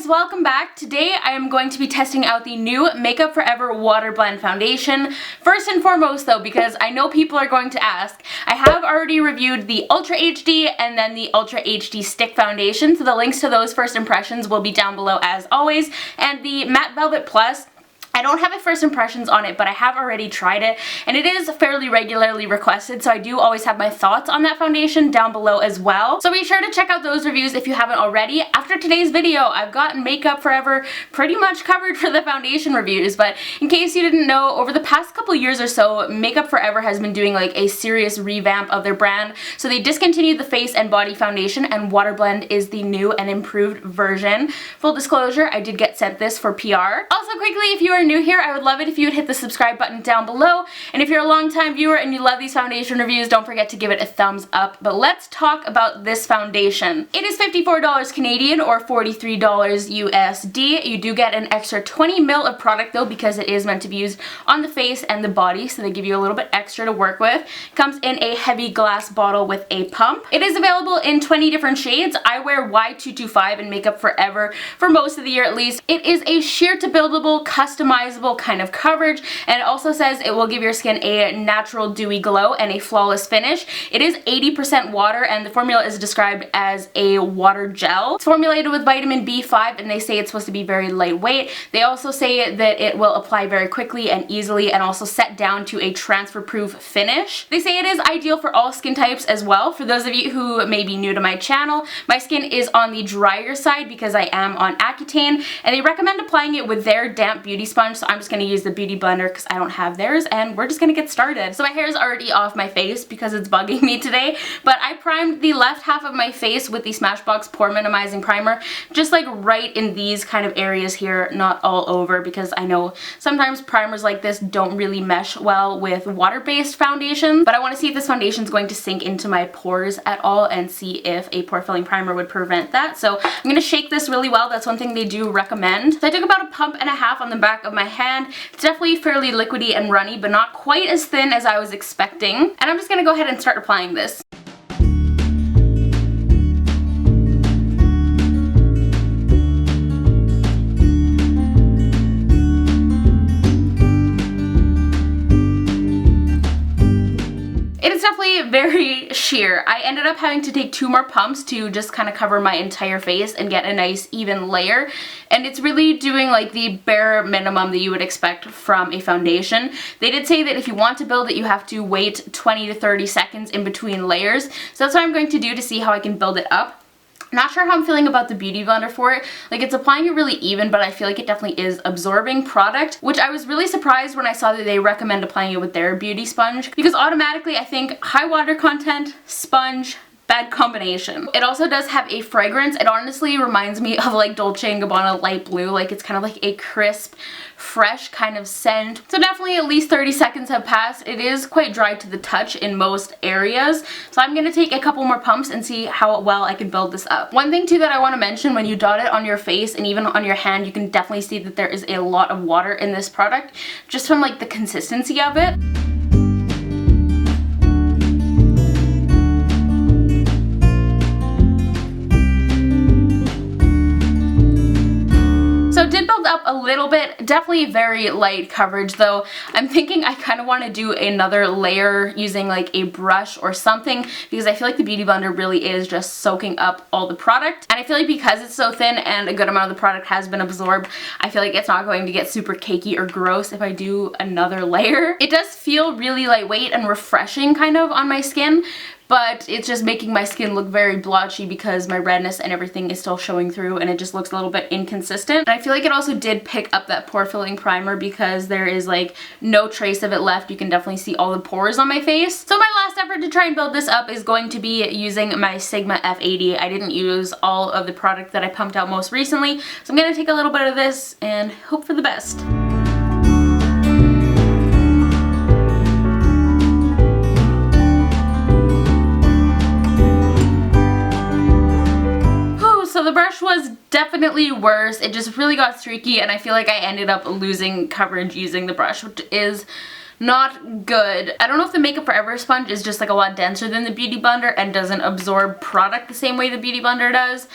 welcome back. Today I am going to be testing out the new Makeup Forever Water Blend Foundation. First and foremost though, because I know people are going to ask, I have already reviewed the Ultra HD and then the Ultra HD Stick Foundation, so the links to those first impressions will be down below as always. And the Matte Velvet Plus, I don't have a first impressions on it, but I have already tried it, and it is fairly regularly requested, so I do always have my thoughts on that foundation down below as well. So be sure to check out those reviews if you haven't already. After today's video, I've gotten Makeup Forever pretty much covered for the foundation reviews, but in case you didn't know, over the past couple years or so, Makeup Forever has been doing like a serious revamp of their brand. So they discontinued the face and body foundation, and Water Blend is the new and improved version. Full disclosure, I did get sent this for PR. Also quickly, if you are new here, I would love it if you would hit the subscribe button down below, and if you're a long-time viewer and you love these foundation reviews, don't forget to give it a thumbs up. But let's talk about this foundation. It is $54 Canadian or $43 USD. You do get an extra 20 ml of product though, because it is meant to be used on the face and the body, so they give you a little bit extra to work with. It comes in a heavy glass bottle with a pump. It is available in 20 different shades. I wear Y225 in Makeup Forever for most of the year at least. It is a sheer to buildable, customizable kind of coverage, and it also says it will give your skin a natural dewy glow and a flawless finish. It is 80% water, and the formula is described as a water gel. It's formulated with vitamin B5, and they say it's supposed to be very lightweight. They also say that it will apply very quickly and easily, and also set down to a transfer-proof finish. They say it is ideal for all skin types as well. For those of you who may be new to my channel, my skin is on the drier side because I am on Accutane, and they recommend applying it with their damp beauty sponge, so I'm just going to use the beauty blender because I don't have theirs, and we're just going to get started. So my hair is already off my face because it's bugging me today, but I primed the left half of my face with the Smashbox Pore Minimizing Primer, just like right in these kind of areas here, not all over, because I know sometimes primers like this don't really mesh well with water-based foundations, but I want to see if this foundation is going to sink into my pores at all and see if a pore filling primer would prevent that. So I'm going to shake this really well. That's one thing they do recommend. So I took about a pump and a half on the back of my hand. It's definitely fairly liquidy and runny, but not quite as thin as I was expecting. And I'm just going to go ahead and start applying this. It is definitely very sheer. I ended up having to take 2 more pumps to just kind of cover my entire face and get a nice even layer, and it's really doing like the bare minimum that you would expect from a foundation. They did say that if you want to build it, you have to wait 20 to 30 seconds in between layers, so that's what I'm going to do to see how I can build it up. Not sure how I'm feeling about the beauty blender for it. Like, it's applying it really even, but I feel like it definitely is absorbing product, which I was really surprised when I saw that they recommend applying it with their beauty sponge, because automatically I think high water content, sponge, bad combination. It also does have a fragrance. It honestly reminds me of like Dolce & Gabbana Light Blue. Like, it's kind of like a crisp, fresh kind of scent. So definitely at least 30 seconds have passed. It is quite dry to the touch in most areas. So I'm going to take a couple more pumps and see how well I can build this up. One thing too that I want to mention, when you dot it on your face and even on your hand, you can definitely see that there is a lot of water in this product, just from like the consistency of it. So it did build up a little bit, definitely very light coverage though. I'm thinking I kind of want to do another layer using like a brush or something, because I feel like the beauty blender really is just soaking up all the product, and I feel like because it's so thin and a good amount of the product has been absorbed, I feel like it's not going to get super cakey or gross if I do another layer. It does feel really lightweight and refreshing kind of on my skin, but it's just making my skin look very blotchy because my redness and everything is still showing through, and it just looks a little bit inconsistent. And I feel like it also did pick up that pore filling primer because there is like no trace of it left. You can definitely see all the pores on my face. So my last effort to try and build this up is going to be using my Sigma F80. I didn't use all of the product that I pumped out most recently, so I'm going to take a little bit of this and hope for the best. So the brush was definitely worse. It just really got streaky, and I feel like I ended up losing coverage using the brush, which is not good. I don't know if the Makeup Forever sponge is just like a lot denser than the Beauty Blender and doesn't absorb product the same way the Beauty Blender does,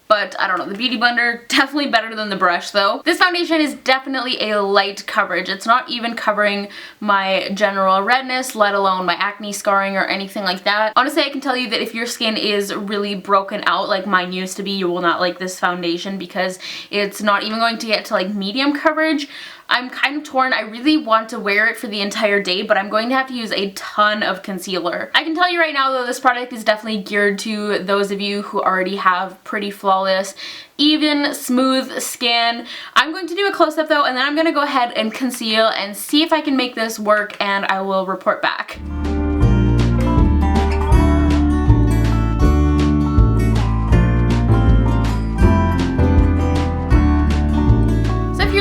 But I don't know, the Beauty Blender, definitely better than the brush though. This foundation is definitely a light coverage. It's not even covering my general redness, let alone my acne scarring or anything like that. Honestly, I can tell you that if your skin is really broken out like mine used to be, you will not like this foundation because it's not even going to get to like medium coverage. I'm kind of torn. I really want to wear it for the entire day, but I'm going to have to use a ton of concealer. I can tell you right now though, this product is definitely geared to those of you who already have pretty flawless, even, smooth skin. I'm going to do a close-up though, and then I'm going to go ahead and conceal and see if I can make this work, and I will report back.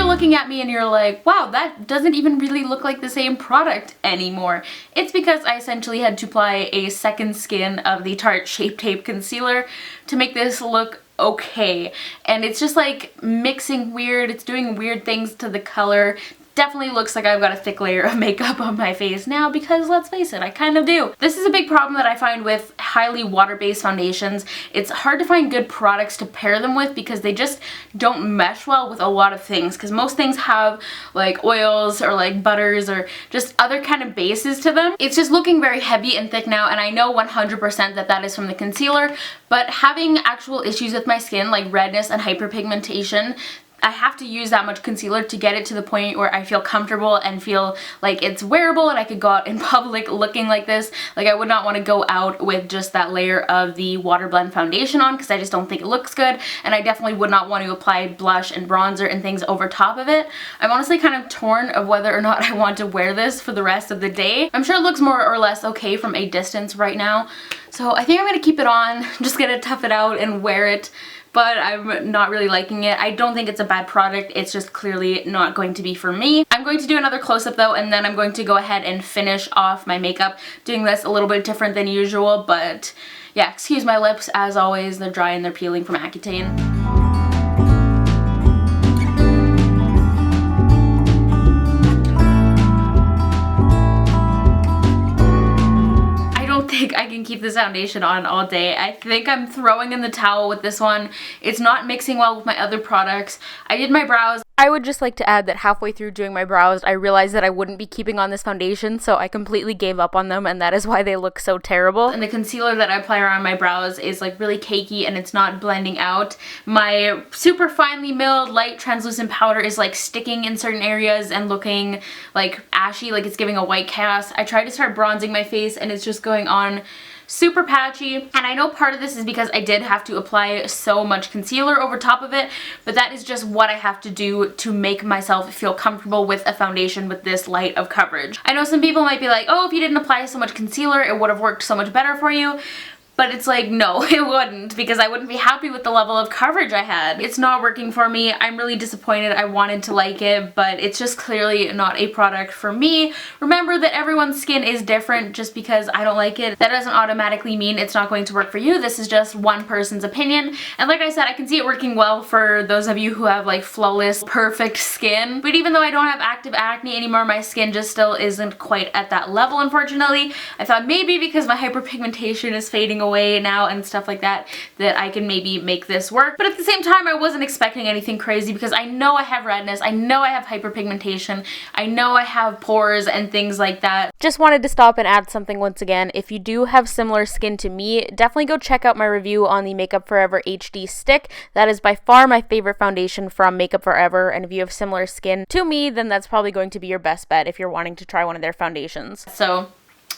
Looking at me and you're like, wow, that doesn't even really look like the same product anymore. It's because I essentially had to apply a second skin of the Tarte Shape Tape Concealer to make this look okay. And it's just like mixing weird, it's doing weird things to the color. Definitely looks like I've got a thick layer of makeup on my face now because let's face it, I kind of do. This is a big problem that I find with highly water-based foundations. It's hard to find good products to pair them with because they just don't mesh well with a lot of things, because most things have like oils or like butters or just other kind of bases to them. It's just looking very heavy and thick now, and I know 100% that that is from the concealer, but having actual issues with my skin like redness and hyperpigmentation, I have to use that much concealer to get it to the point where I feel comfortable and feel like it's wearable and I could go out in public looking like this. Like, I would not want to go out with just that layer of the Water Blend foundation on because I just don't think it looks good, and I definitely would not want to apply blush and bronzer and things over top of it. I'm honestly kind of torn of whether or not I want to wear this for the rest of the day. I'm sure it looks more or less okay from a distance right now, so I think I'm going to keep it on, just gonna tough it out and wear it. But I'm not really liking it. I don't think it's a bad product, it's just clearly not going to be for me. I'm going to do another close-up though, and then I'm going to go ahead and finish off my makeup, doing this a little bit different than usual, but yeah, excuse my lips as always, they're dry and they're peeling from Accutane. I can keep this foundation on all day. I think I'm throwing in the towel with this one. It's not mixing well with my other products. I did my brows. I would just like to add that halfway through doing my brows, I realized that I wouldn't be keeping on this foundation, so I completely gave up on them, and that is why they look so terrible. And the concealer that I apply around my brows is like really cakey and it's not blending out. My super finely milled light translucent powder is like sticking in certain areas and looking like ashy, like it's giving a white cast. I tried to start bronzing my face and it's just going on super patchy, and I know part of this is because I did have to apply so much concealer over top of it, but that is just what I have to do to make myself feel comfortable with a foundation with this light of coverage. I know some people might be like, oh, if you didn't apply so much concealer, it would have worked so much better for you. But it's like, no, it wouldn't, because I wouldn't be happy with the level of coverage I had. It's not working for me. I'm really disappointed. I wanted to like it, but it's just clearly not a product for me. Remember that everyone's skin is different. Just because I don't like it, that doesn't automatically mean it's not going to work for you. This is just one person's opinion. And like I said, I can see it working well for those of you who have like flawless, perfect skin. But even though I don't have active acne anymore, my skin just still isn't quite at that level, unfortunately. I thought maybe because my hyperpigmentation is fading away now and stuff like that, that I can maybe make this work. But at the same time, I wasn't expecting anything crazy because I know I have redness, I know I have hyperpigmentation, I know I have pores and things like that. Just wanted to stop and add something once again. If you do have similar skin to me, definitely go check out my review on the Makeup Forever HD Stick. That is by far my favorite foundation from Makeup Forever, and if you have similar skin to me, then that's probably going to be your best bet if you're wanting to try one of their foundations. So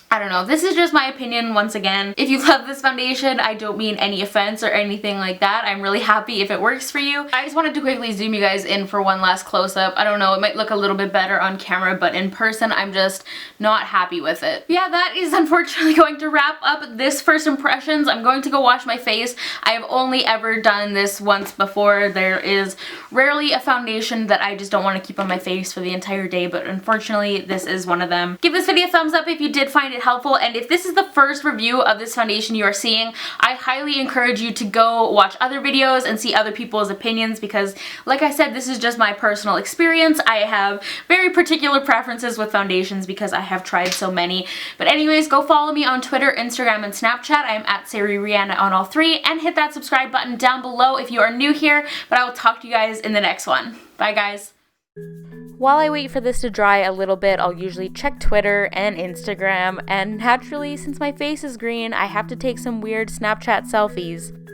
I don't know, this is just my opinion once again. If you love this foundation, I don't mean any offense or anything like that. I'm really happy if it works for you. I just wanted to quickly zoom you guys in for one last close-up. I don't know, it might look a little bit better on camera, but in person, I'm just not happy with it. Yeah, that is unfortunately going to wrap up this first impressions. I'm going to go wash my face. I have only ever done this once before. There is rarely a foundation that I just don't want to keep on my face for the entire day, but unfortunately, this is one of them. Give this video a thumbs up if you did find it it helpful, and if this is the first review of this foundation you are seeing, I highly encourage you to go watch other videos and see other people's opinions because, like I said, this is just my personal experience. I have very particular preferences with foundations because I have tried so many. But anyways, go follow me on Twitter, Instagram, and Snapchat. I am at SariRihanna on all three, and hit that subscribe button down below if you are new here, but I will talk to you guys in the next one. Bye guys. While I wait for this to dry a little bit, I'll usually check Twitter and Instagram, and naturally, since my face is green, I have to take some weird Snapchat selfies.